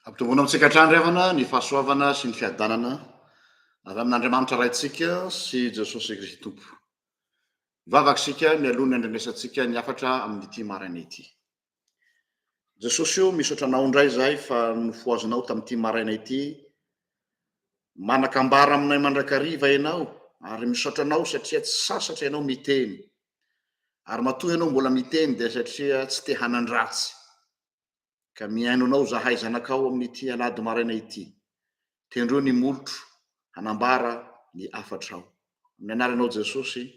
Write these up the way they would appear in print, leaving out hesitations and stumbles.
Ampitomboana amintsika hatrany revana ny fahasoavana sy ny fiadanana avy amin'Andriamanitra raintsika sy Jesosy Kristy Tompo. Mivavaka isika mialoha ny andrenesantsika ny afatra amin'ity maraina ity. Jesosy io misaotra anao indray izahay fa nofoazonao tamin'ity maraina ity. Manakambara aminay mandrakariva ianao ary misaotra anao satria tsy sasatra ianao miteny. Ary matoa ianao mbola miteny dia satria tsy te hanan-dratsy. Ka miaino anao zahay zanakao amin'ity alady maraina ity. Tendreo ny molotro hanambara ny afatrao. Amin'ny anaranao Jesosy.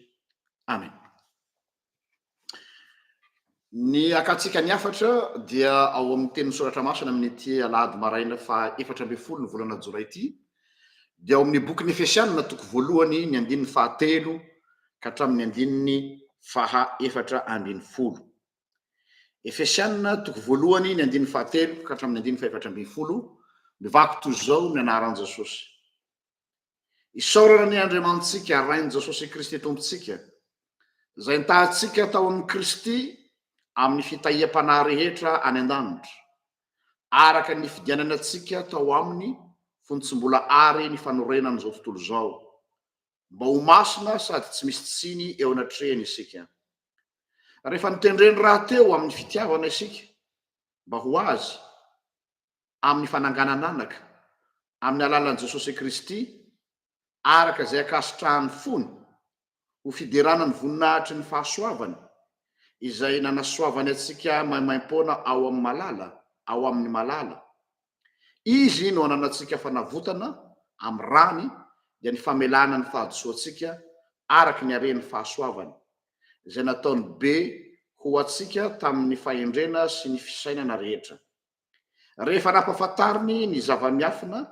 Amen. Ny akatsika ny afatra dia ao amin'ny teny soratra masina amin'ity alady maraina fa 7 ny volana jolay ity. Dia ao amin'ny boky ny Efesianina toko voalohany ny 7 ka hatramin'ny 7. Efesianina toko voalohany ny 7 ka hatramin'ny 7. Mivako toy izao ny anaran'i Jesosy. Isaorana ny Andriamantsika rain'i Jesosy Kristy Tompontsika, izay nitahantsika tao amin'ny Kristy amin'ny fitahiam-panahy rehetra any an-danitra, araka ny fidianana antsika tao aminy fony tsy mbola ary ny fanorenana izao tontolo izao, mba ho masina sady tsy misy tsiny eo anatrehany isika. Rehefa nitendreny raha teo amin'ny fitiavana isika, mba ho azy amin'ny fananganana anaka amin'ny alalan'i Jesosy Kristy, araka izay akasitrahany fony ho fiderana ny voninahitry ny fahasoavany, izay nanasoavany antsika maimaim-poana ao amin'ny malala. Izy no ananantsika fanavotana amin'ny rany dia ny famelana ny fahadisoantsika araka ny haren'ny fahasoavany, izay nataony be ho antsika tamin'ny fahendrena sy ny fisainana rehetra. Rehefa nampafantariny ny zava-miafina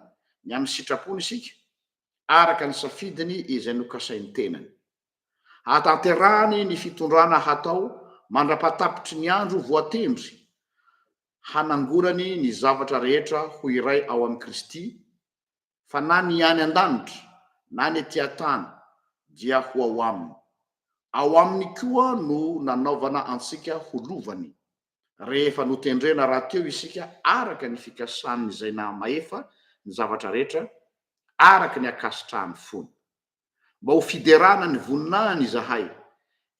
ny amin'ny sitrapony isika, araka ny safidiny izay nokasainy tenany, hatanterahany ny fitondrana hatao mandra-patapitry ny andro voatendry, hanangorany ny zavatra rehetra ho iray ao amin'ny Kristy, fa na ny any an-danitra na ny etỳ an-tany dia ho ao aminy. Ao aminy koa no nanaovana antsika ho lovany, rehefa notendrena raha teo isika araka ny fikasan'izay nahamahefa ny zavatra rehetra, araka ny akasitrahany fony, mba ho fiderana ny voninahiny izahay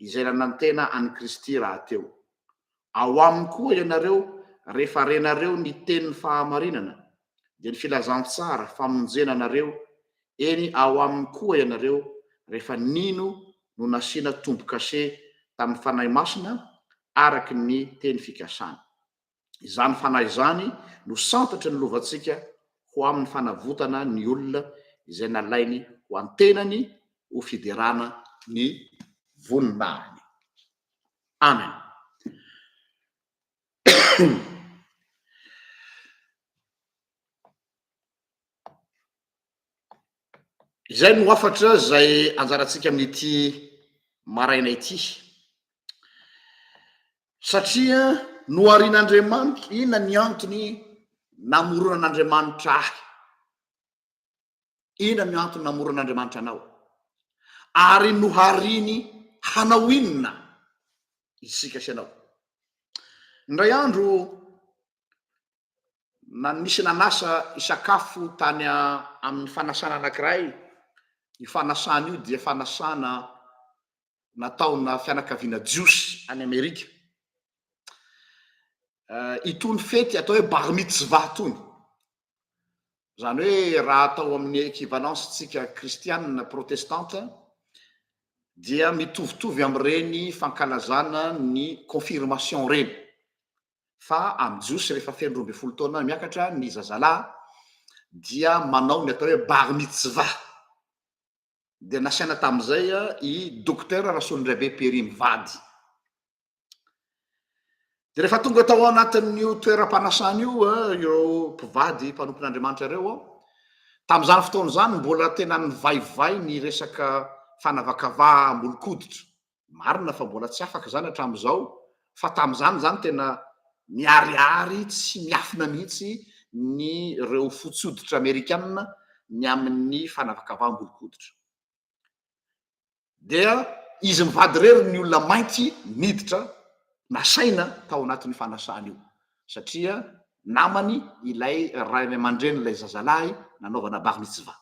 izay nanantena an'i Kristy raha teo. Ao aminy koa ianareo rehefa renareo ny tenin'ny fahamarinana dia ny filazantsara famonjena anareo, eny ao aminy koa ianareo rehefa nino no nasiana tombo-kase tamin'ny fanahy masina araka ny teny fikasana. Izany fanahy izany no santatry ny lovantsika ho amin'ny fanavotana ny olona izay nalainy ho antenany ho fiderana ny voninahiny. Amen. Izay no afatra izay anjarantsika amin'ity maraina ity. Satria noharian'Andriamanitra, inona ny antony namoronan'Andriamanitra ahy? Inona ny antony namoronan'Andriamanitra anao? Ary nohariany hanao inona isika sy anao? Indray andro nisy nanasa isakafo tany amin'ny fanasana anankiray. Io fanasana io dia fanasana nataona fianakaviana jiosy any Amerika. Itony fety atao hoe bar mitzvah tony, zany hoe raha atao amin'ny équivalence tsika kristianina protestante dia mitovitovy amin'ireny fankalazana ny confirmation reny, fa amin'ny jiosy rehefa feno 12 taona miakatra ny zazalahy dia manao ny atao hoe bar mitzvah. Dia nasiana tamin'izay i docteur Rasondrabe Pery mivady. Dia rehefa tonga tao anatin'io toeram-panasana io ireo mpivady mpanompon'Andriamanitra ireo, tamin'izany fotoana izany mbola tena nivaivay ny resaka fanavakavaha ambolo-koditra. Marina fa mbola tsy afaka zany hatramin'izao, fa tamin'izany zany tena miharihary tsy miafina mihitsy ny ireo fotsoditra Amerikanina ny amin'ny fanavakavaha ambolo-koditra. Dia izy mivady rery ny olona mainty miditra nasaina tao anatin'ny fanasana io, satria namany ilay ray aman-dreny ilay zazalahy nanaovana bar mitzva.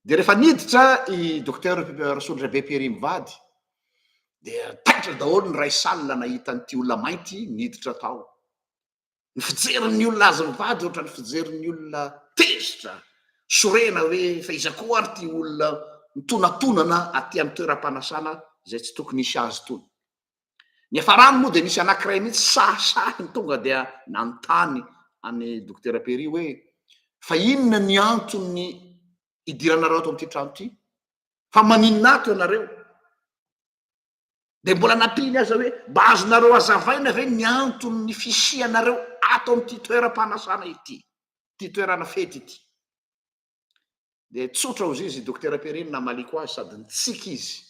De rehefa niditra i docteur Rasondra Beperi mivady de taitra daholo ny ray salina nahita nyity olona mainty niditra tao. Ny fijerin'ny olona azy mivady ohatra ny fijerin'ny olona tezitra sorena hoe fa iza koa ary ty olona mitonatonana aty amin'ny toeram-panasana zay tsy tokony isy azy tony. Ny afarany moa de nisy anankiray mihitsy sahasahany tonga dia nanontany any docteur Peri hoe fa inona ny antony idiranareo ato am'ty trano ty? Fa maninona ato ianareo? De mbola nampiny aza hoe mba azonareo azavaina ve ny antony ny fisianareo ato am'ty toeram-panasana ity, ty toerana fety ity? De tsotra ozy izy docteur Peri namaliko azy sady nitsika izy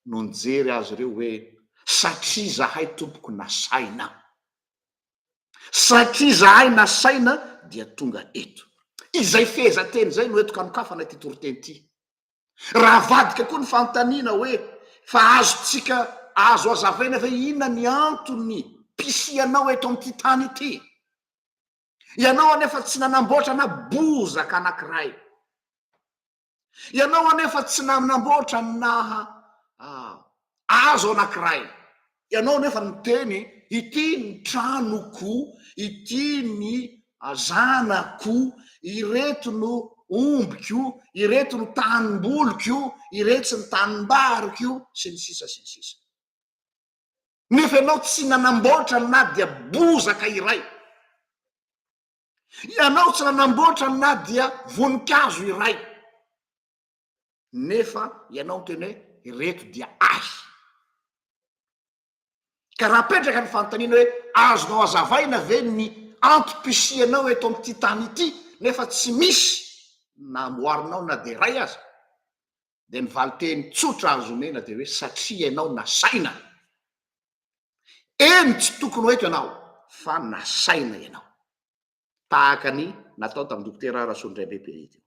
no nijery azy ireo hoe satria zahay tompoko nasaina. Satria zahay nasaina dia tonga eto. Izay fehezanteny zay no etoko anokafana ty toriteny ty. Raha vadika koa ny fantaniana hoe fa azotsika azo azavaina ve inona ny antony pisianao eto am'ty tany ity? Ianao anefa tsy nanamboatra na bozaka anankiray. Ianao anefa tsy nanamboatra na azo anankiray. Ianao nefa niteny ity ny tranoko, ity ny zanako, ireto no ombiko, ireto no tanimboliko, ireto ny tanimbariko, sy ny sisa sy ny sisa. Nefa ianao tsy nanamboatra na dia bozaka iray. Ianao tsy nanamboatra na dia voninkazo iray. Nefa ianao miteny hoe ireto dia ahy. Ka raha petraka ny fantaniana hoe azonao azavaina ve ny antopisianao eto am'ty tany ity nefa tsy misy namboarinao na de ray aza, de ny valiteny tsotra azo omena de hoe satria ianao nasaina. Eny tsy tokony ho eto ianao fa nasaina ianao, tahaka ny natao tamin'ny docteur Rasondra Beperi.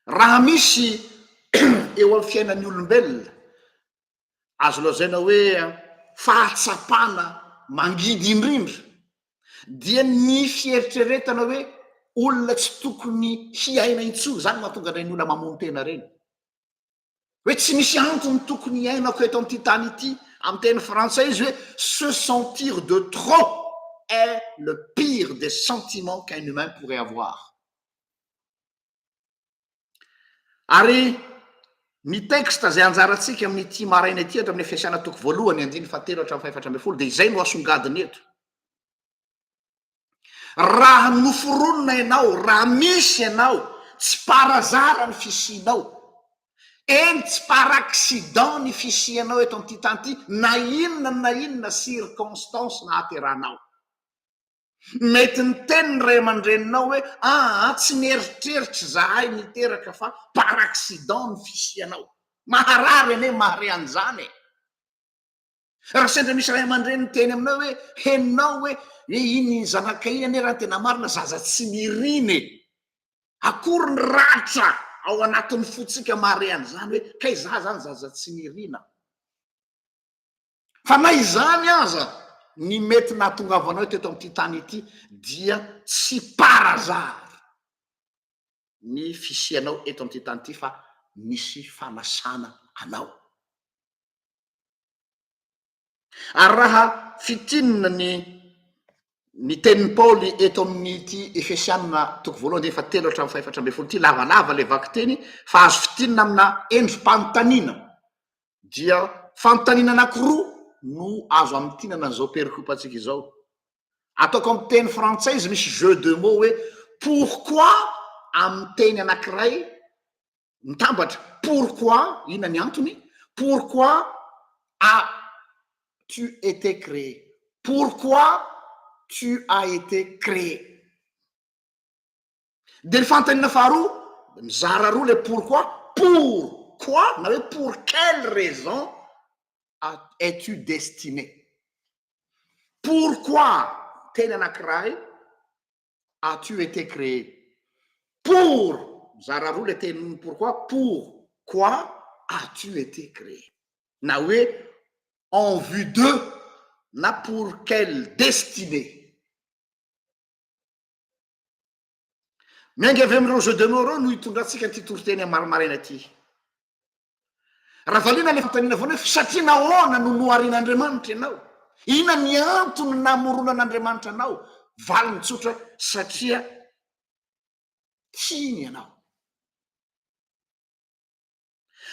Raha misy eo amin'ny fiainan'ny olombelona azo lazaina hoe fahatsapana mangidy indrindra dia ny fieritreretana hoe olona tsy tokony hiaina intso, zany mahatonga reny olona mamono tena reny hoe tsy misy antony tokony hiainako eto am'ty tany ity. Amin'ny teny frantsay izy hoe se sentir de trop est le pire des sentiments qu'un humain pourrait avoir. Ary ny texte zay anjaratsika amin'ity maraina ity eto amin'ny fiasana toko voalohany 1:7-8 de izay no asongadiny eto. Raha noforonona ianao, raha misy ianao tsy parazara ny fisianao, eny tsy par accident ny fisianao eto am'ty tany ity, na inona circonstance na aterahanao. Mety ny teny ray aman-dreninao hoe tsy mieritreritra zahay niteraka fa par accident ny fisianao. Maharary ane mahare an'izany e. Raha sendra misy ray aman-dreny teny aminao hoe heninao hoe iny zanaka iny ane raha tena marina zaza tsy miriny, akory ny ratra ao anatin'ny fotsika mahare an'izany hoe kay za zany zaza tsy mirina. Fa na izany aza ny mety nahatongavanao teto am'ty tany ity dia tsy parazary ny fisianao eto am'ty tany ity fa misy fanasana anao. Ary raha fitinina ny tenin'ny Paoly eto amin'ity Efesianina toko voalohany 7:7-8 ty lavalava le vaky teny fa azo fitinina amina endrim-panontaniana dia fanontaniana anankiroa no azo amitinana an'izao pericoupe-ntsika izao. Ataoko amin'ny teny frantsay izy misy jeu de mots hoe pourquoi amin'ny teny anankiray mitambatra pourquoi, inona ny antony? Pourquoi as-tu été créé? Pourquoi tu as été créé? De ny fanontaniana faharoa mizara roa le pourquoi, pourquoi na hoe pour quelle raison es-tu destiné? Pourquoi teny anankiray as-tu été créé? Pour mizara roa le teny pourquoi as-tu été créé? Na hoe en vue de na pour quelle destinée. miainga avy amin'ireo jeu de mots reo no hitondratsika ty toroteny amin'ny marimaraina aty. Raha valina le fantanina voana hoe satria nahoana no noharin'Andriamanitra ianao, ina ny antony namoronan'Andriamanitra anao, valiny tsotra satria tiany ianao.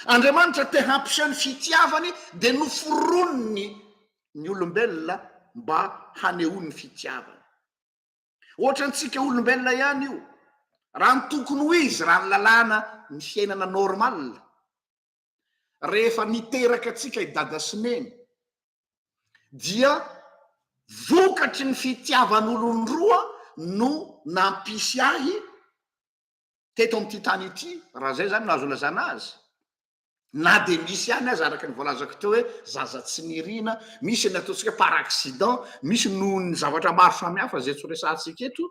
Andriamanitra te hampiseho ny fitiavany de noforonony ny olombelona mba hanehoany fitiavany. Ohatra antsika olombelona ihany io, raha ny tokony ho izy raha ny lalàna ny fiainana normal, rehefa niteraka atsika i dada sy neny dia vokatry ny fitiavan'olon-droa no nampisy ahy teto amin'ity tany ity, raha zay zany nahazo lazana azy. Na de misy ihany azy araka ny voalazako teo hoe zaza tsy nirina, misy ny ataontsika par accident, misy noho ny zavatra maro samihafa zay tsy resantsika eto,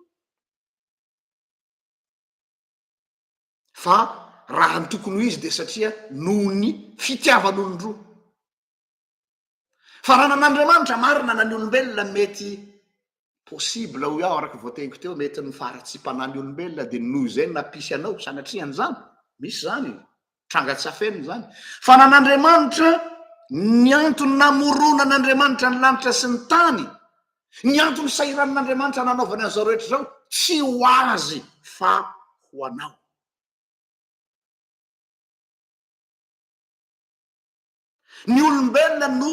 fa raha ny tokony ho izy de satria noho ny fitiavan'olon-droa. Fa raha nan'Andriamanitra marina na ny olombelona mety possible ho iaho araka voateniko teo mety ny faratsipana ny olombelona de noho zay nampisy anao sanatriany zany, misy zany tranga tsy afeniny zany. Fa nan'Andriamanitra ny antony namoronan'Andriamanitra ny lanitra sy ny tany, ny antony sahiran'Andriamanitra nanaovany an'izao rehetra zao tsy ho azy fa ho anao. Ny olombelona no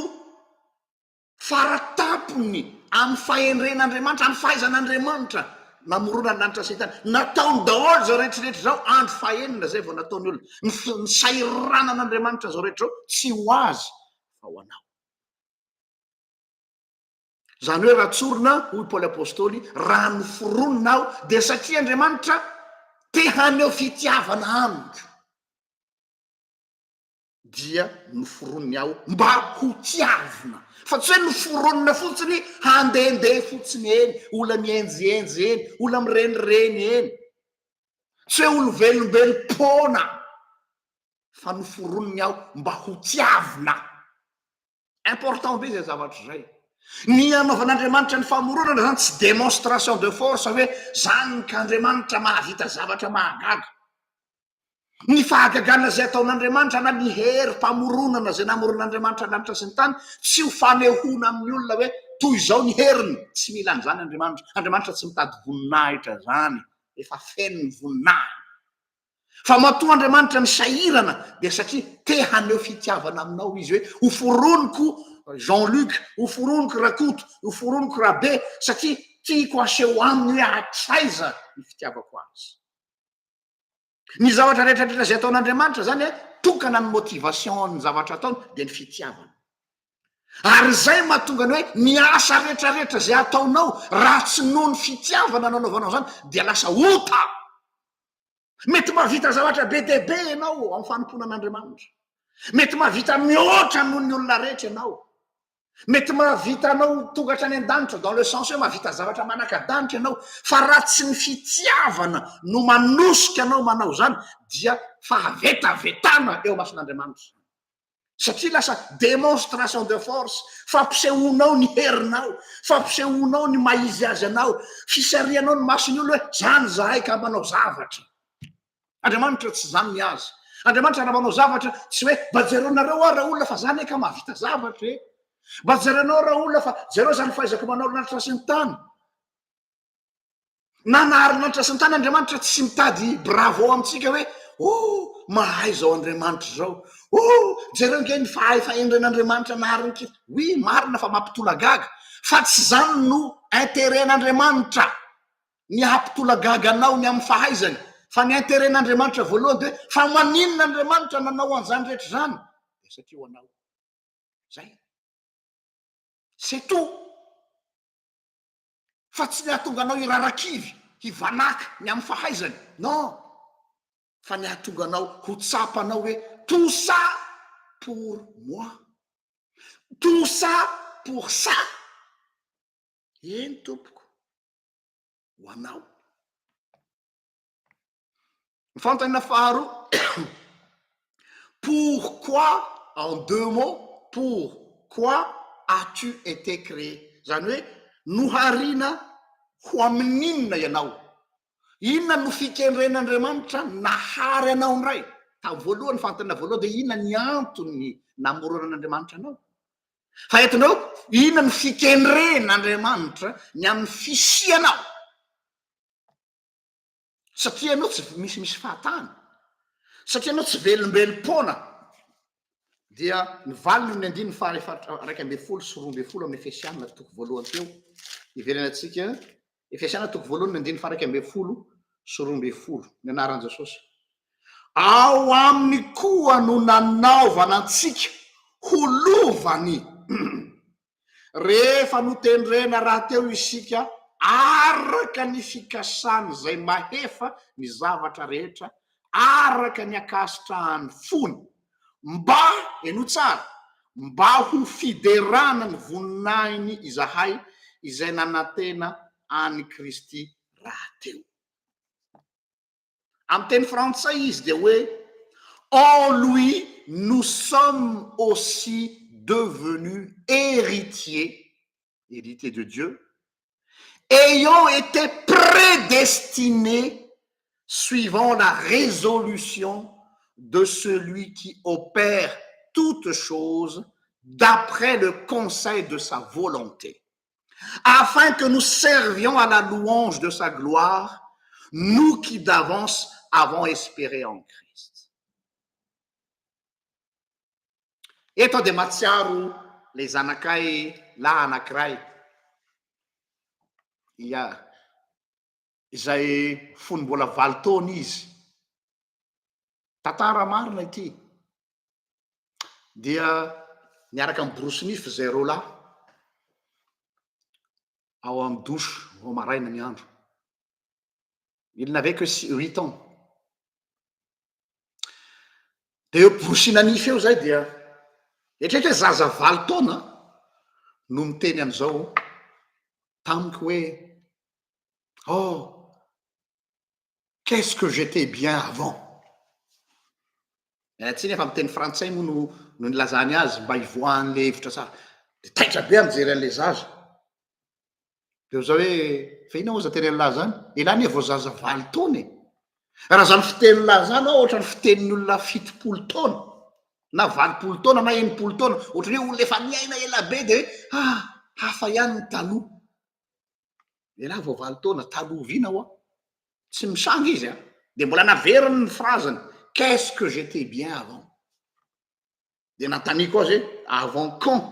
faratapony amin'ny fahendren'Andriamanitra, amin'ny fahaizan'Andriamanitra namorona ny lanitra sy ny tany. Nataony daholo zao rehetrarehetra zao andro fahenina zay vao nataony olona. Ny sahiranan'Andriamanitra zao rehetra zao tsy ho azy fa ho anao. Zany hoe raha tsorona hoy Paoly apôstôly, raha noforonina aho de satria Andriamanitra te haneho fitiavana amiko dia noforoniny aho mba ho tiavina. Fa tsy hoe noforonina fotsiny handehandeha fotsiny eny, ola mienjienjy eny, ola mirenireny eny, tsy hoe olo velombelom-pona, fa noforoniny aho mba ho tiavina. Important be zay zavatra zay. Ny anaovan'Andriamanitra ny famoronana zany tsy démonstration de force hoe zany ka Andriamanitra mahavita zavatra mahagaga. Ny fahagagana zay ataon'Andriamanitra na ny herim-pamoronana zay namoron'Andriamanitra lanitra sy ny tany tsy ho fanehoana amin'ny olona hoe toy izao ny heriny, tsy mila an'izany Andriamanitra. Andriamanitra tsy mitady voninahitra zany, efa feno ny voninahitra. Fa matoa Andriamanitra ny sahirana de satria te haneho fitiavana aminao izy hoe ho foroniko Jean-Luc, ho foroniko Rakoto, ho foroniko Rabe, satria tiako aseho aminy hoe hatraiza ny fitiavako azy. Ny zavatra rehetrarehetra zay ataon'Andriamanitra zany tokana ny motivation ny zavatra ataony de ny fitiavana. Ary zay mahatonga ny hoe ny asa rehetrarehetra zay ataonao raha tsy noho ny fitiavana nanaovanao zany dia lasa ota. Mety mahavita zavatra be dehibe ianao amin'ny fanomponan'Andriamanitra, mety mahavita mihoatra noho ny olona rehetra ianao, mety mahavita anao tongatra any an-danitra dans le sens hoe mahavita zavatra manaka-danitra ianao, fa raha tsy ny fitiavana no manosika anao manao zany dia fahavetavetana eo mason'Andriamanitra. Satria lasa démonstration de force, fampisehoanao ny herinao, fampisehoanao ny maizy azy anao, fisarianao ny masony olo hoe zany zahay ka manao zavatra. Andriamanitra tsy zany ny azy. Andriamanitra raha manao zavatra tsy hoe bajeronareo raha olona fa zany ka mahavita zavatra e, bajeronao raha olona fa jereo zany fahaizako manao lanitra sy ny tany. Na nahary lanitra sy ny tany Andriamanitra tsy mitady bravo amintsika hoe oh mahay zao Andriamanitra zao, oh jereo nge ny fahendren'Andriamanitra nahary ny oui marina fa mampitolagaga, fa tsy zany no intérêtn'Andriamanitra ny hampitolagaga anao ny amin'ny fahaizany, fa ny intérêtn'Andriamanitra voalohany de fa maninon'Andriamanitra nanao an'izany rehetra zany de satria ho anao. Zay c'est tout. Fa tsy ny hahatonga anao irarakivy hivanaka ny amin'ny fahaizany, non, fa ny hahatonga anao ho tsapanao hoe tout ça pour moi, tout ça pour ça. Eny tompoko, ho anao. Fantanina faharoa pourquoi, en deux mots, pourquoi as-tu été créé, zany hoe noharina ho amin'inona ianao, inona no fikendren'andriamanitra nahary anao ndray tamin'ny voalohany fantana voalohany de inona ny antony namoronan'andriamanitra anao, fa etonao inona ny fikendren'andriamanitra ny amin'ny fisianao, satria anao tsy misimisy fahatany, satria anao tsy velombelom-pona. Dia ny valiny ny andiny raiky ambe folo sy roa ambe folo amin'ny Efesiana toko voalohany teo iverenantsika, Efesiana toko voalohany ny andiny fa raiky ambe folo sy roa ambe folo ny anaran'i Jesosy. Ao aminy koa no nanaovana antsika ho lovany rehefa notendrena raha teo isika araka ny fikasany zay mahefa ny zavatra rehetra araka ny akasitrahany fony, mba eno tsara, mba ho fiderana ny voninahiny izahay izay nanantena any Kristy raha teo. Amin'ny teny frantsay izy de hoe en lui nous sommes aussi devenus héritiers de Dieu, ayant été prédestinés suivant la résolution de celui qui opère toutes choses d'après le conseil de sa volonté, afin que nous servions à la louange de sa gloire, nous qui d'avance avons espéré en Christ. Eto de matsiaro le zanakay lahy anankiray izay fony mbola 20 taona izy, tantara marina ity, dia niaraka amin'ny brosinify zay rô lahy ao amin'ny dosy ao maraina ny andro, il n'avait que 8 ans. De eo brosina nify eo zay dia etrehitra hoe zaza 20 taona no miteny an'izao tamiko hoe oh, qu'est-ce que j'étais bien avant. Tsy nefa miteny frantsay moa no nilazany azy mba hivoahan'le hevitra tsara, de taitra be mijery an'le zaza de zao hoe fa ina oza teny an'lahy zany, elany e vao zaza 20 taona e, raha zany fiteny lahy zany ao ohatrany fitenin'ny olona 70 taona na 20 taona na 80 taona, ohatrany hoe olona efa miaina ela be de hafa ihany ny taloha, elahy vao 20 taona taloha vina hoa, tsy misanga izy de mbola naveriny ny phraseny qu'est-ce que j'étais bien avant, de nantaniko azy hoe avant quand,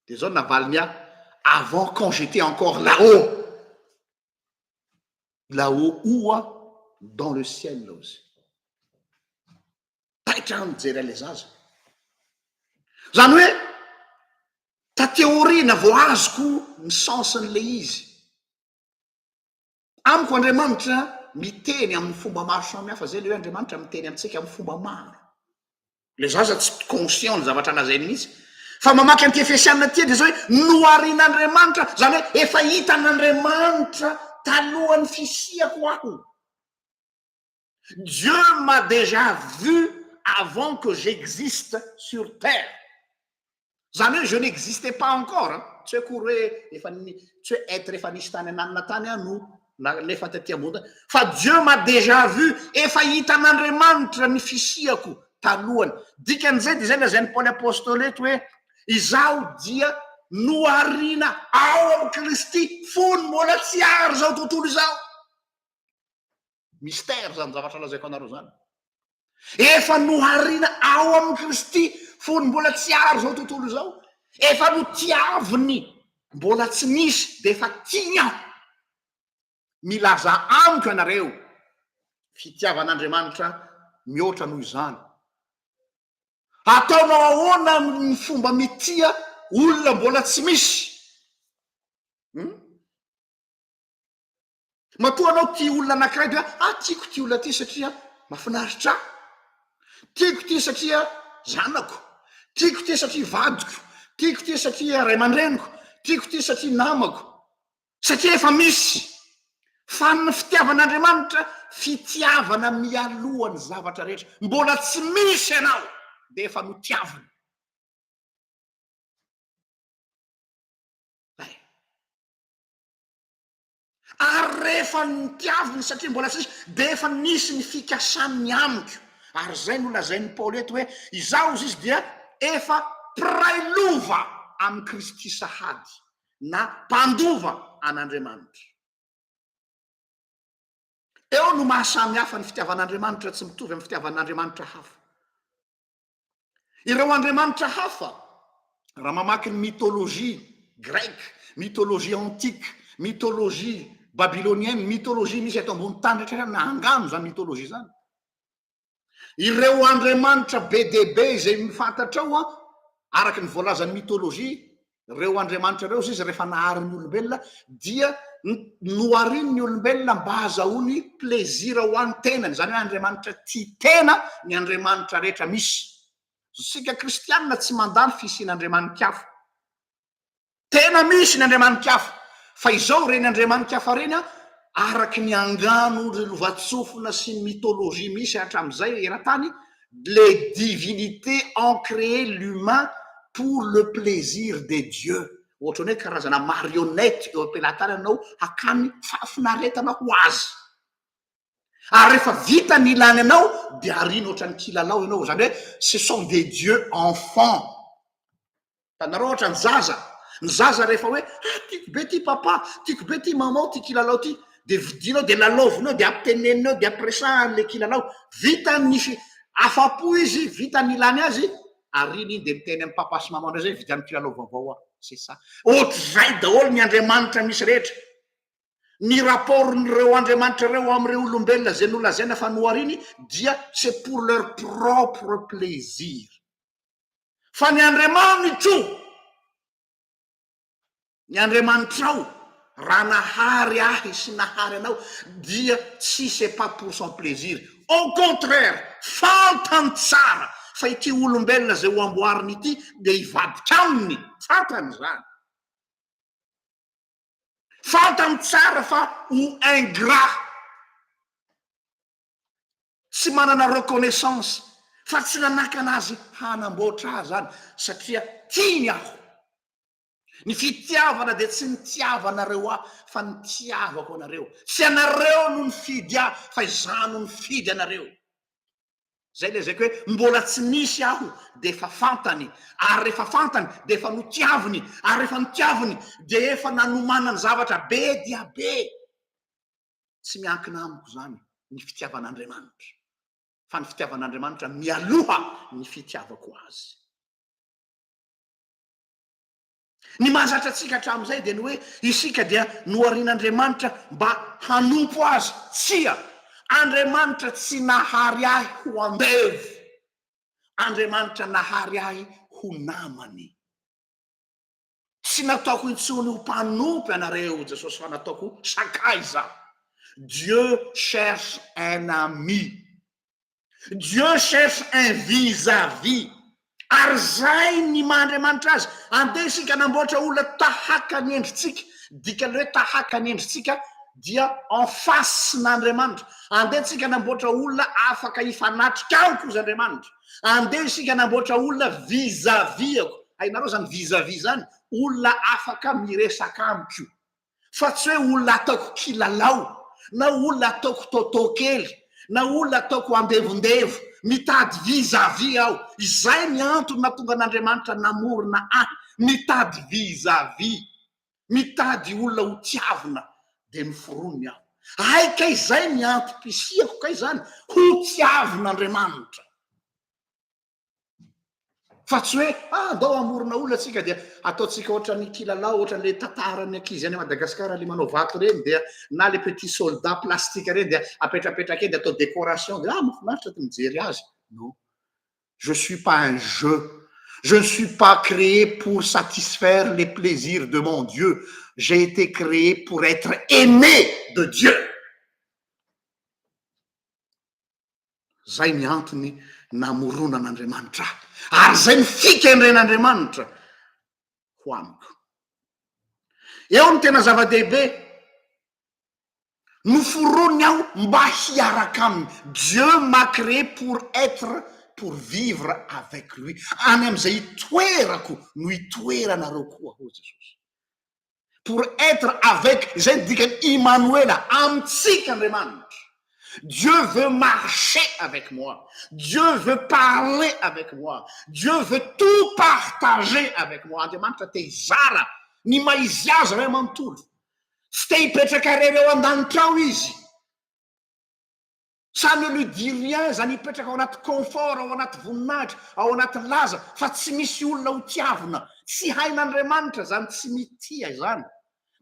de zao navaliny avant quand j'étais encore là-haut, là-haut où dans le ciel aussi. Taitra mijery an'le zaza zany hoe tateorina vo azoko ny sensin'le izy, amiko Andriamanitra miteny amin'ny fomba maro samihafa, zay le hoe Andriamanitra miteny amintsika amin'ny fomba maro, le zaza tsy conscient ny zavatra lazainy mihitsy, fa mamaky an'ity Efesiana ty de zao hoe noharian'Andriamanitra, zany hoe efa hitan'Andriamanitra talohan'ny fisiako aho. Dieu m'a déjà vu avant que j'existe sur terre. Zany hoe je n'existais pas encore, tsy hoe kory hoe efa tsy hoe être efa nisy tany ananina tany ano na lefa taty ambony, fa Dieu m'a déjà vu, efa hitan'Andriamanitra ny fisiako talohany. Dikan'izay de zay lazain'ny Paoly apôstôly eto hoe izaho dia nohariana ao amin'ny Kristy fony mbola tsy ary zao tontolo izao. Mystère zany zavatra lazaiko anareo zany, efa nohariana ao amin'ny Kristy fony mbola tsy ary zao tontolo izao, efa notiaviny mbola tsy nisy de efa tiany aho. Milaza amiko ianareo fitiavan'Andriamanitra mihoatra noho izany. Ataonao ahoana ny fomba mitia olona mbola tsy misy? Matoa anao tia olona anankiray de tiako ty olona ty satria mahafinaritra ahy, tiako ty satria zanako, tiako ty satria vadiko, tiako ty satria ray aman-dreniko, tiako ty satria namako, satria efa misy. Fa ny fitiavan'Andriamanitra fitiavana mialohany zavatra rehetra, mbola tsy misy ianao de efa notiaviny. ary rehefa nitiaviny satria mbola sisy de efa nisy ny fikasany amiko ary zay no lazain'ny Paoly eto hoe izaho izy dia efa prailova amin'ny Kristy sahady na mpandova an'Andriamanitra. Eo no mahasamy hafa ny fitiavan'Andriamanitra tsy mitovy amin'ny fitiavan'Andriamanitra hafa. Ireo andriamanitra hafa raha mamaky ny mytôlôjia grek, mytôlôjia antique, mytôlôjia babylonienne, mytôlôjia misy eto ambony tany rehetra na angano zany mytôlôjia zany. Ireo andriamanitra be dehibe izay mifantatrao araky ny voalazan'ny mytôlôjia, reo andriamanitra reo izy rehefa naharin'ny olombelona dia noarin'ny olombelona mba hahazahoany plezira ho an'ny tenany, zany hoe andriamanitra tia tena ny andriamanitra rehetra misy. Sika kristianina tsy mandany fisian'andriamanin-kafa, tena misy ny andriamanin-kafa fa izao reny andriamanin-kafa reny araky ny angano ry lovatsofina sy ny mytôlôjia misy hatram'izay eran-tany, les divinités ont créé l'humain pour le plaisir de Dieu. Ohatra hoe karazana marionnette eo ampelatany anao hakany fahafinaretana ho azy. Ary rehefa vita ny ilany anao dia arina ohatra ny kilalao ianao, zany hoe ce sont des dieux enfants. Tanareo ohatra ny zaza rehefa hoe tiako be ty papa, tiako be ty mama, ty kilalao ty, de vidinao de lalaovinao de ampiteneninao de ampiresahan'le kilalao, vita ny afa-po izy, vita ny ilany azy, arina iny de miteny amin'ny papa sy mama ndray zay vidian'ny kilalao vaovao c'est ça. Ohatr'izay daholo ny andriamanitra misy rehetra. Ny rapportn'ireo andriamanitra reo amin'ireo olombelona zay nolazaina fa noariny dia c'est pour leur propre plaisir. Fa ny andriamanitro, ny andriamanitrao raha nahary ahy sy nahary anao dia tsy c'est pas pour son plaisir, au contraire fantany tsara fa ity olombelona zay ho amboariny ity de hivadika aminy, fantany zany. Fantany tsara fa ho ingrat, tsy manana reconnaissance, fa tsy nanaka anazy hanamboatra azy zany satria tiany aho. Ny fitiavana de tsy nitiavanareo fa nitiavako anareo. Tsy anareo no nifidy aho fa izaho no nifidy anareo. Zay le zay hoe mbola tsy nisy aho de efa fantany, ary rehefa fantany de efa notiaviny, ary rehefa notiaviny de efa nanomanany zavatra be dia be. Tsy miankina amiko zany ny fitiavan'Andriamanitra, fa ny fitiavan'Andriamanitra mialoha ny fitiavako azy. Ny mahazatra atsika hatramin'izay dia ny hoe isika dia noarin'Andriamanitra mba hanompo azy. Tsia, Andriamanitra tsy nahary ahy ho andevo, Andriamanitra nahary ahy ho namany. Tsy nataoko intsony ho mpanompo anareo Jesosy fa nataoko sakay za. Dieu cherche un ami, Dieu cherche un vis-à-vis. Ary zay ny mahandriamanitra azy. Andeha isika namboatra olona tahaka ny endritsika, dikany hoe tahaka ny endritsika dia en face n'Andriamanitra. Andeha isika namboatra olona afaka hifanatrika amiko izy Andriamanitra. Andeha isika namboatra olona vis-à-vis ako. Hainareo zany vis-à-vis zany, olona afaka miresaka amiko, fa tsy hoe olona ataoko kilalao, na olona ataoko tôtôkely, na olona ataoko andevondevo, mitady vis-à-vis aho. Izay ny antony nahatonga an'Andriamanitra namorona ahy, mitady vis-à-vis, mitady olona ho tiavina de miforoniny aho. Ay kay zay ny antom-pisiako kay zany, ho tiavin'Andriamanitra. Fa tsy hoe andao amorona olona atsika dia ataotsika ohatran'ny kilalao, ohatran'le tantaran'ny ankizy any Madagasikara le manao vato reny, dia na le petit soldat plastique reny dia apetrapetraka eny de atao décoration de mahafinaritra ty mijery azy. Non, je suis pas un jeu, je ne suis pas créé pour satisfaire les plaisirs de mon Dieu, j'ai été créé pour être aimé de Dieu. Zay ny antony namorona an'Andriamanitra, ary zay ny fikendren'Andriamanitra ho amiko. Eo ny tena zava-dehibe, noforoniny aho mba hiaraka aminy. Dieu m'a créé pour vivre avec lui. Any am'izay itoerako no itoeranareo koa ho Jesosy. pour être avec zay dikany Emmanuel amitsika Andriamanitra. Dieu veut marcher avec moi. Dieu veut parler avec moi. Dieu veut tout partager avec moi. Andriamanitra te hizara ny maizy azy ray manontolo. Tsy te hipetraka rery eo an-danitra ao izy. Ça ne lui dit rien, zany hipetraka ao anaty confort, ao anaty voninahitra, ao anaty laza, fa tsy misy olona ho tiavina. Tsy hain'Andriamanitra zany, tsy mitia zany.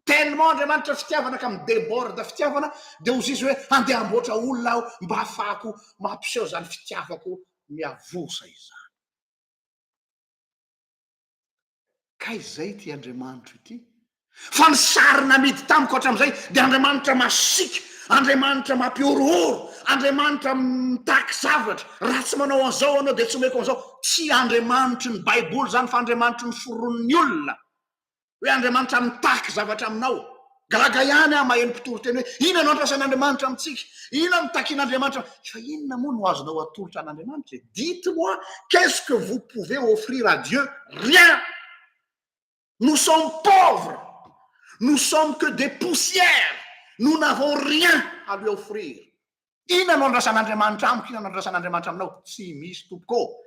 Tellement Andriamanitra fitiavana ka midéborde fitiavana, dia hozy izy hoe andeha amboatra olona aho mba hafahako mampiseho zany fitiavako miavosa izany. Ka izay ty Andriamanitra ity. Fa ny sary namidy tamiko hatramin'izay dia Andriamanitra masika, Andriamanitra mampiorohoro, Andriamanitra mitaky zavatra. Raha tsy manao an'izao anao dia tsy omeko an'izao. Tsy Andriamanitra ny Baiboly zany fa Andriamanitra ny foron'ny olona. Hoe Andriamanitra mitaky zavatra aminao. Gaga ihany aho maheno mpitoro teny hoe inona no ampiasan'Andriamanitra amitsika, inona mitakian'Andriamanitra. Fa inona moa no azonao atolotra an'Andriamanitra? Dites-moi, qu'est-ce que vous pouvez offrir à Dieu? Rien. Nous sommes pauvres. Nous sommes que des poussières. Nous n'avons rien à lui offrir. Inona no andrasan'Andriamanitra amiko, inona no andrasan'Andriamanitra aminao? Tsy misy tompoko.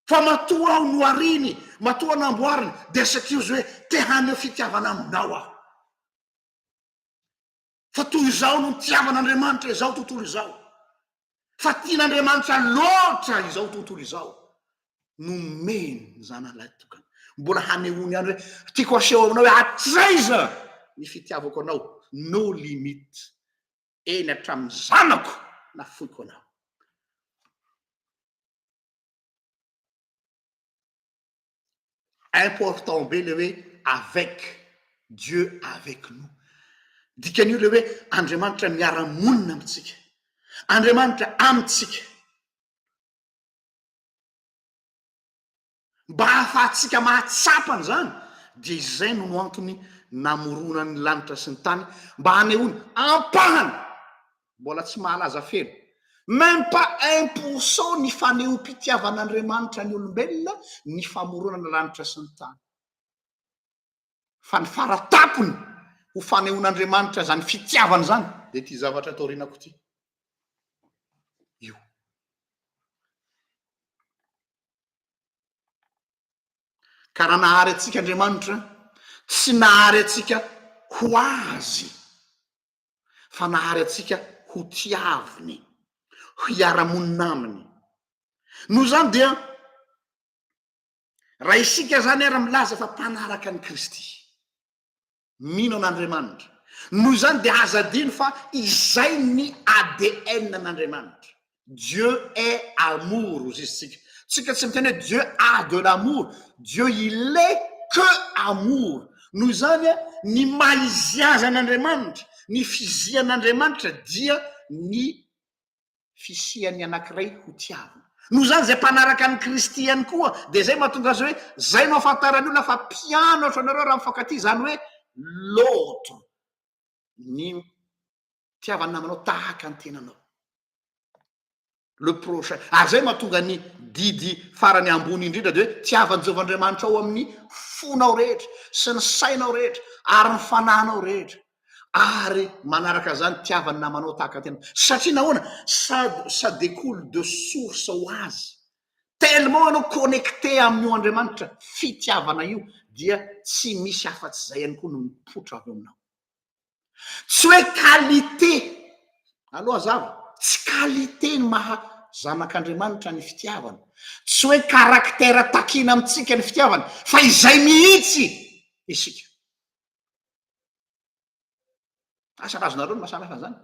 Fa matoa aho no ariny, matoa namboariny, dia satria izy hoe te haneho fitiavana aminao aho. Fa toy izao no tiavan'Andriamanitra izao tontolo izao. Fa tian'Andriamanitra loatra izao tontolo izao. Nomeny zanalay tokana. Mbola hanehoany ihany hoe tiako aseho aminao hoe hatraiza ny fitiavako anao, no limite. Eny hatramin'ny zanako na foiko anao. Important be le hoe avec Dieu avec nous. Dikan'io le hoe Andriamanitra miara-monina amitsika, Andriamanitra amitsika, mba hahafahantsika mahatsapany zany. Dia izay no antony namoronany lanitra sy ny tany, mba hanehoany ampahany. Mbola tsy mahalaza feno, même pas 1% ny fanehom-pitiavan'Andriamanitra ny olombelona ny famoronana lanitra sy ny tany. Fa ny faratapony ho fanehon'Andriamanitra zany fitiavana zany dia ty zavatra taorinako ity. Io. Ka raha nahary atsika Andriamanitra, tsy nahary atsika ho azy, fa nahary atsika ho tiaviny, ho hiara-monina aminy. Noho zany dia raha isika zany ara milaza fa mpanaraka ny Kristy, mino an'Andriamanitra, noho zany dia azadiny fa izay ny ADN n'Andriamanitra. Dieu est amour, ozy izy tsika. Tsika tsy miteny hoe Dieu a de l'amour. Dieu il est que amour. Noho zany ny maizy azy an'Andriamanitra, ny fizian'Andriamanitra dia ny fisiany anankiray ho tiavina. Noho zany zay mpanaraka ny Kristy ihany koa, dia zay mahatonga azy hoe zay no ahafantarany olona fa mpianatra anareo raha mifankaty, zany hoe l'autre, ny tiavany namanao tahaka ny tenanao, le prochain. Ary zay mahatonga ny didy farany ambony indrindra dia hoe tiavany Jehovahandriamanitra ao amin'ny fonao rehetra sy ny sainao rehetra ary ny fanahinao rehetra, ary manaraka zany tiavany namanao tahaka ny tenanao. Satria nahoana? Ça découle de source ho azy. Tellement anao connecté amin'io Andriamanitra fitiavana io, dia tsy misy afa-tsy zay ihany koa no mipotra avy aminao. Tsy hoe qualité aloha zava, tsy qualité ny maha zanak'Andriamanitra ny fitiavana, tsy hoe karaktera takina amitsika ny fitiavana, fa izay mihitsy isika. Asa razonareo ny mahasamihafa zany.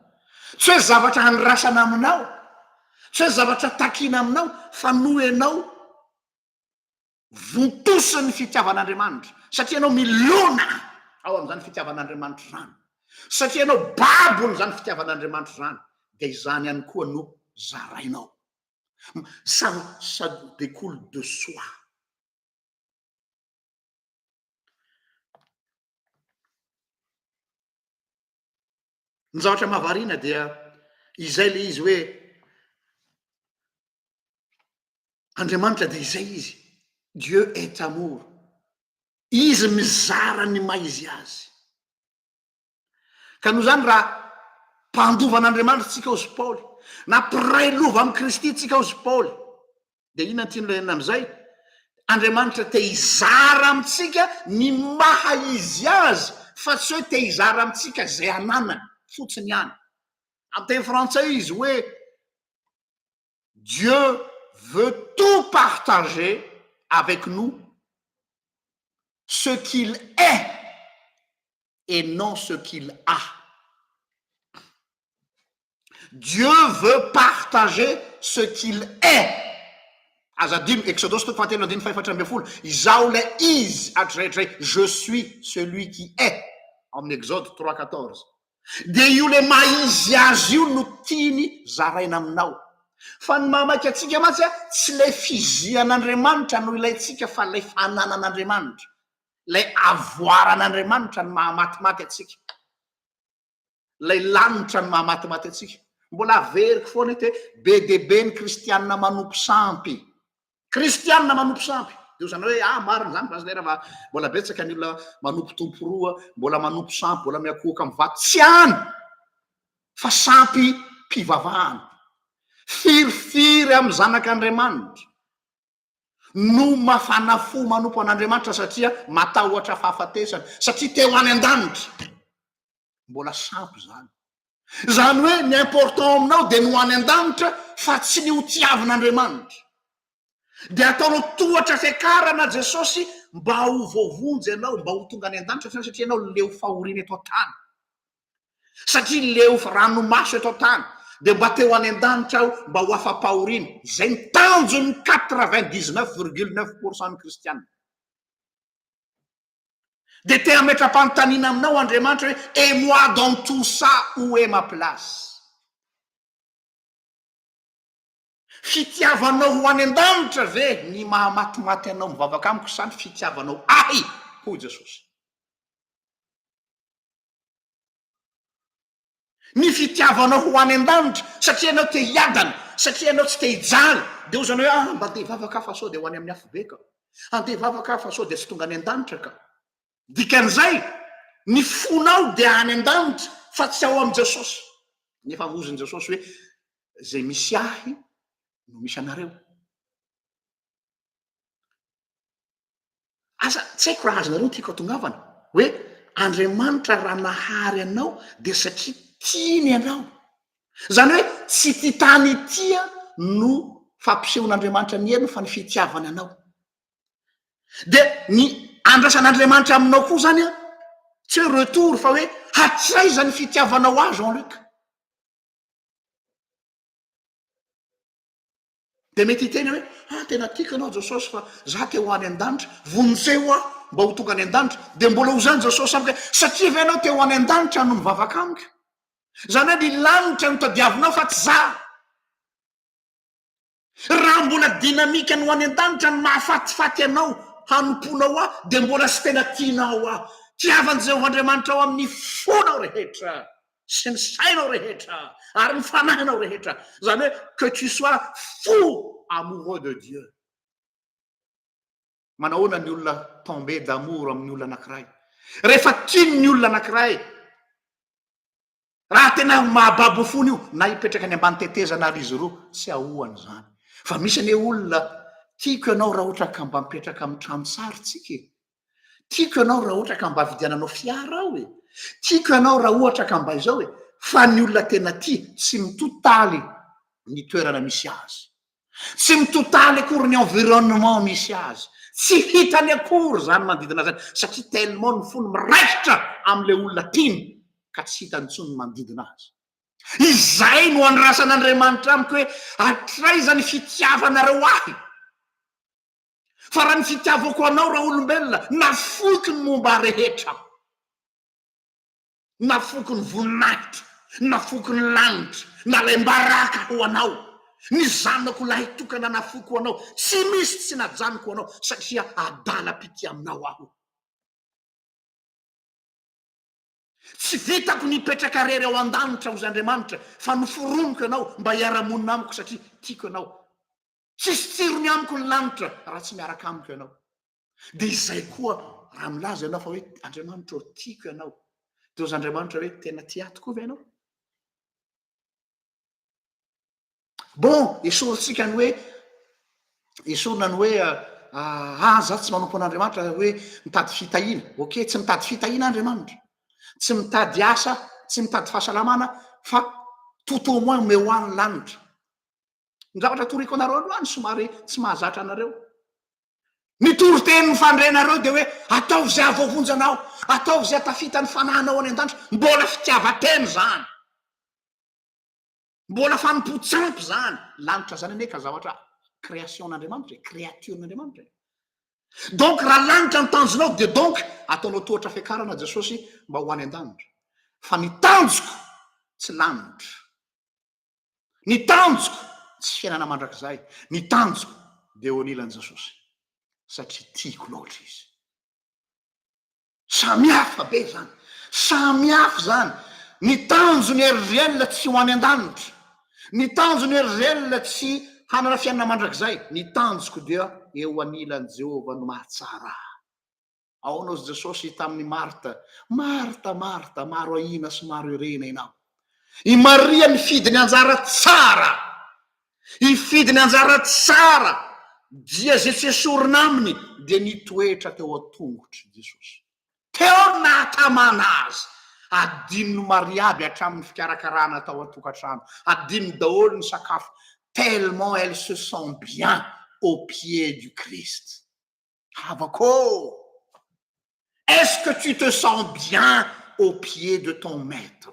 Tsy hoe zavatra hanirasana aminao, tsy hoe zavatra takina aminao, fa no ianao vontosiny fitiavan'Andriamanitra, satria ianao milona ao amin'izany fitiavan'Andriamanitra zany, satria ianao babony zany fitiavan'Andriamanitra zany, dia izany ihany koa no zarainao. Ça découle de soi. Ny zavatra mahavariana dia izay le izy hoe Andriamanitra dia izay izy, Dieu est amour. izy mizara ny maizy azy ka noho zany raha mpandovan'andriamanitra tsika ozy paoly na mpiray lova amy kristy tsika ozy paoly de ina tianolena am'izay andriamanitra te hizara amitsika ny maha izy azy fa tsy hoe te hizara amitsika zay ananany fotsiny ihany amy teny frantsay izy hoe Dieu veut tout partager avec nous ce qu'il est et non ce qu'il a. Dieu veut partager ce qu'il est. Exodus 3:5 izao le izy atraitre je suis celui qui est amin'ny Exode 3:14 de io le maizy azy io no tiany zaraina aminao fa ny mamaky atsika matsy tsy le fizian'andriamanitra no ilaitsika fa le fananan'andriamanitra le avoaran'andriamanitra ny mahamatimaty atsika le lanitra ny mahamatimaty atsika mbola averiko foana te be debe ny kristianina manompo sampy kristianina manompo sampy de zany hoe mariny zany fa zay raha mbola betsaka ny olona manompo tompo roa mbola manompo sampy mbola miakoka amy vato tsy any fa sampy mpivavahana firifiry amy zanak'andriamanitra no mafana fo manompo an'andriamanitra satria matahotra fahafatesana satria teo any an-danitra mbola sampy zany zany hoe ny important aminao de no any an-danitra fa tsy ny ho tiavin'andriamanitra de ataonao tohatra fiakarana Jesosy mba ho voavonjy ianao mba ho tonga any an-danitra satria ianao leo fahoriana eto an-tany satria leo ranomaso eto an-tany de mba teo any an-danitra aho mba ho afa-pahoriana zay ny tanjony 99,9% ny kristianina de te ametra-panontaniana aminao andriamanitra hoe et moi dans tout ça où est ma place fitiavanao ho any an-danitra ve ny mahamatimaty anao mivavaka amiko sany fitiavanao ahy hoy Jesosy ny fitiavanao ho any an-danitra satria anao te hiadana satria anao tsy te hijaly de ho zany hoe mba te hivavaka fa sao de ho any amin'ny afo be ka ante hivavaka fa sao de tsy tonga any an-danitra ka dikan'izay ny fonao de any an-danitra fa tsy ao am Jesosy nefa moziny Jesosy hoe zay misy ahy no misy anareo asa tsy haiko raha azonareo tiako atongavana hoe andriamanitra raha nahary anao de satria tiany ianao zany hoe tsy ty tany tia no fampisehon'andriamanitra ny heriny fa ny fitiavany anao de ny andrasan'andriamanitra aminao koa zany a tsy hoe retour fa hoe hatraiza ny fitiavanao azy Jean-Luc de mety hiteny hoe tena tiako anao Jesosy fa za te ho any an-danitra vonjeo mba ho tonga any an-danitra de mbola ho zany Jesosy amika satria ve anao te ho any an-danitra no mivavaka amika zany hoe ny lanitra no tadiavinao fa tsy za raha mbola dinamika ny ho any an-danitra ny mahafatifaty anao hanomponao de mbola sy tena tianao tiavan' Jehovah-Andriamanitra ao amin'ny fonao rehetra sy ny sainao rehetra ary ny fanahinao rehetra zany hoe que tu sois fou amoureux de Dieu manahoana ny olona tombé d'amour amin'ny olona anankiray rehefa tiany ny olona anankiray raha tena mahababo fony io na hipetraka any ambany tetezana ary izy roa tsy ahoany zany fa misy ane olona tiako ianao raha ohatra ka mba mipetraka amin'ny trano tsara tsika tiako ianao raha ohatra ka mba vidiananao fiara ao tiako ianao raha ohatra ka mba izao fa ny olona tena tia tsy mitotaly ny toerana misy azy tsy mitotaly akory ny environnement misy azy tsy hitany akory zany manodidina zany satria tellement ny fony miraikitra am'le olona tiany ka tsy hitany tsony manodidina azy izay no andrasan'andriamanitra amiko hoe hatraiza ny fitiavanareo ahy fa raha ny fitiavako anao raha olombelona nafoky ny momba rehetra nafoky ny voninahitra nafoky ny lanitra nalembaraka ho anao ny zanako lahy tokana nafoky ho anao tsy misy tsy najanoko anao satria adala-pity aminao aho tsy vitako nipetraka rery ao an-danitra ozy Andriamanitra fa noforoniko ianao mba hiara-monina amiko satria tiako ianao tsisy tsirony amiko ny lanitra raha tsy miaraka amiko ianao dia izay koa raha milaza ianao fa hoe Andriamanitra o tiako ianao dia ozy Andriamanitra hoe tena tia tokoa ve ianao bon esorintsika ny hoe esorina ny hoe za tsy manompo an'Andriamanitra hoe mitady fitahiana ok tsy mitady fitahiana Andriamanitra tsy mitady asa tsy mitady fahasalamana fa tout au moins me hoany lanitra ny zavatra toriko anareo androany somary tsy mahazatra anareo mitory teny ny fandrenareo de hoe ataovy zay avoavonjanao ataovy zay atafita ny fananao any an-danitra mbola fitiavateny zany mbola fanompotsampy zany lanitra zany ane ka zavatra création'Andriamanitra créaturen'Andriamanitra donc raha lanitra ny tanjonao de donc ataonao tohatra fiakarana Jesosy mba ho any an-danitra fa ny tanjoko tsy lanitra ny tanjoko tsy fiainana mandrakizay ny tanjoko de eo anilan' Jesosy satria tiako loatra izy samihafa be zany samihafa zany ny tanjony eryrielona tsy ho any an-danitra ny tanjony eryrielona tsy hanana fiainana mandrakizay ny tanjoko dia eo anilan' Jehova no mahatsara aonao zy Jesosy tamin'ny Marta maro ahina sy maro irena ianao i Maria mifidiny anjara tsara ifidiny anjara tsara dia zay tsy esorina aminy dia nitoetra teo a-tongotry Jesosy teo natamana azy adinony Maria aby hatramin'ny fikarakarana tao an-tokantrano adinony daholo ny sakafo tellement elle se sent bien au pied du Christ havako est-ce que tu te sens bien au pied de ton maître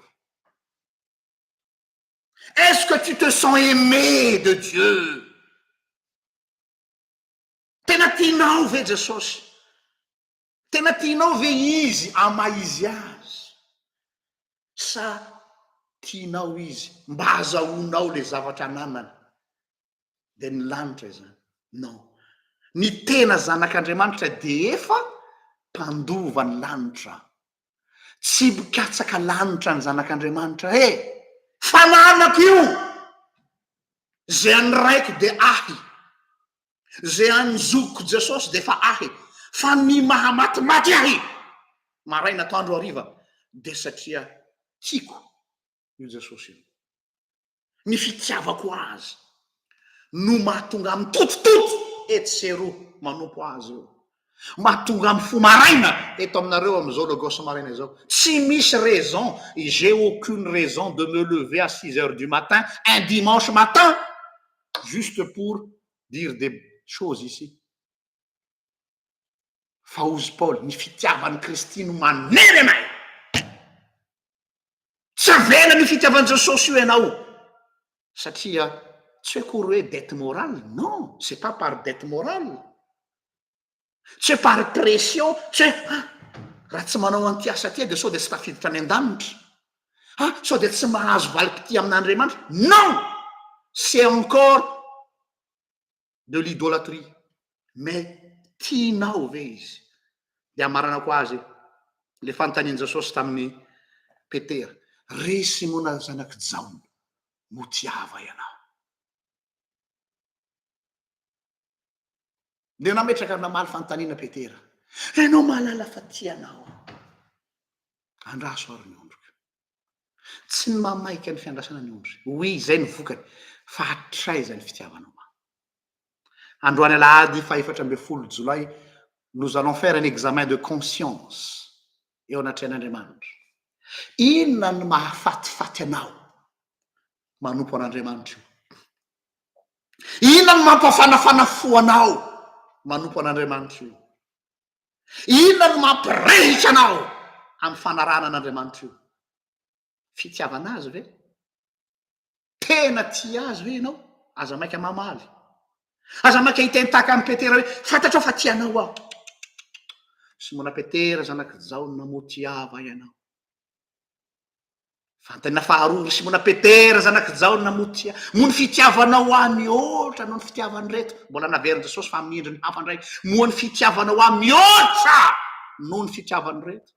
est-ce que tu te sens aimé de Dieu tena tianao ve Jesosy tena tianao ve izy ama izy azy sa tianao izy mba hazahoanao le zavatra ananany de ny lanitra izany non ny tena zanak'Andriamanitra de efa mpandova ny lanitra tsy mikatsaka lanitra ny zanak'Andriamanitra fananako io zay anyraiko de ahy zay anjoko Jesosy de fa ahy fa ny mahamatimaty ahy maraina atoandro hariva de satria tiako io Jesosy io ny fitiavako azy no mahatonga amin'ny totototo etseroa manompo azy io mahatonga amin'ny fo maraina eto aminareo am'izao logos maraina izao tsy misy raison j'ai aucune raison de me lever à 6 heures du matin un dimanche matin juste pour dire des choses ici fa ozy Paul ny fitiavan'ny Kristy no manery anay tsy avela ny fitiavan'i Jesosy io ianao satria tsy hoe kory hoe dette morale non c'est pas par dette morale tsy hoe par pression tsy hoe raha tsy manao an'ity asa tia de sao de tsy tafiditra any an-danitra sao de tsy mahazo valim-pity amin'Andriamanitra non c'est encore de l'idolâtrie mais tianao ve izy de amaranako azy le fanontanian Jesosy tamin'ny Petera resy mona zanaky Jaona mo tiava ianao de nametraka namaly fanontaniana Petera ianao mahalala fa tianao andraso ary ny ondroka tsy ny mamaika ny fiandrasana ny ondry oui zay ny vokany fa hatraiza ny fitiavanao androany alahady fa 14 jolay nous allons faire un examen de conscience eo anatrehan'Andriamanitra inona ny mahafatifaty anao manompo an'Andriamanitra io inona ny mampafanafana anao manompo an'Andriamanitra io inona ny mampirehitra anao amin'ny fanarana an'Andriamanitra io fitiavana azy ve tena tia azy ve ianao aza maika mamaly aza maika hitentaka amin'ny Petera hoe fantatrao fa tianao aho Simona Petera zanaky Jaona mo tiava ianao fantana faharoa Simona Petera zanaky Jaona mo ny fitiavanao ahy mihoatra noho ny fitiavany reto mbola naverin Jesosy fa amin'ny endriny hafa ndray mo ny fitiavanao ahy mihoatra noho ny fitiavany reto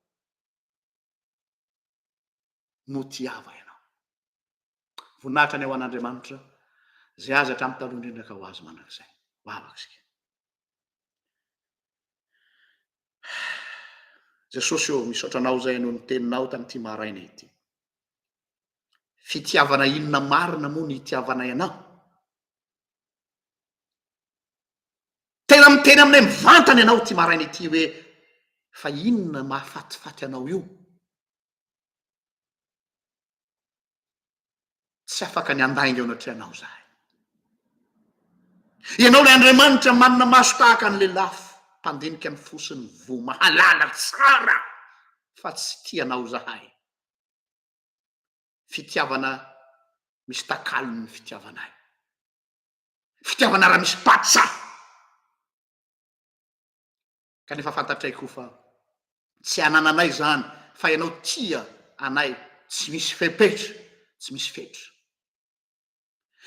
mo tiava ianao voninahitra ny eo an'Andriamanitra zay azy hatramin'ny taloha indrindra ka ho azy manak'izay vavaksika jesosy eo misaotranao zay no nyteninao tam'ity maraina ity fitiavana inona marina moa ny itiavanay anao tena miteny aminay mivantany ianao ty maraina ity hoe fa inona mahafatifaty anao io tsy afaka ny andainga eo anatreanao zahay ianao le Andriamanitra manana maso tahaka an'le lafo mpandinika ny fosiny vo mahalala tsara fa tsy tianao zahay fitiavana misy takalony ny fitiavanay fitiavana raha misy patsa kanefa fantatraiko fa tsy anananay zany fa ianao tia anay tsy misy fepetra tsy misy fetra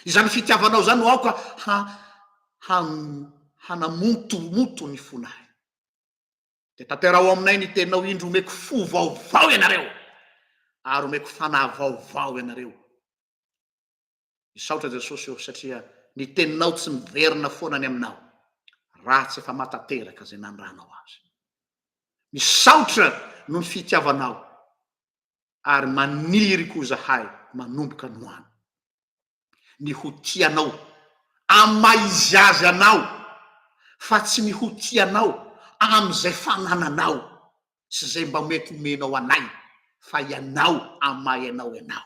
izany fitiavanao zany ho aoka hanamontomoto ny fonay de tanterao aminay ny teninao indro omeko fo vaovao ianareo ary omeko fanahy vaovao ianareo misaotra Jesosy eo satria ny teninao tsy miverina foana ny aminao ratsy efa matateraka zay nandranao azy misaotra no ny fitiavanao ary maniry ko zahay manomboka noany ny ho tianao amaizy azy anao fa tsy ny ho tianao am'izay fanananao sy zay mba mety omenao anay fa ianao amay anao ianao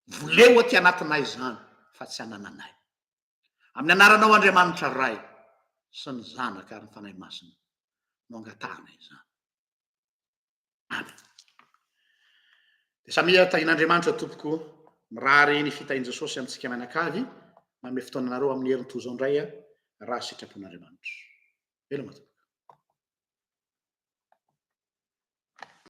voleo aty anatinay zany fa tsy anananay amin'ny anaranao Andriamanitra ray sy ny zanaka ary ny fanahy masina no angatanay zany amen de samia tahin'Andriamanitra tompoko mirary ny fitahin Jesosy amintsika mianakavy manome fotoananareo amin'ny herin'ny toy zao indray raha sitrapon'Andriamanitra veloma tompoko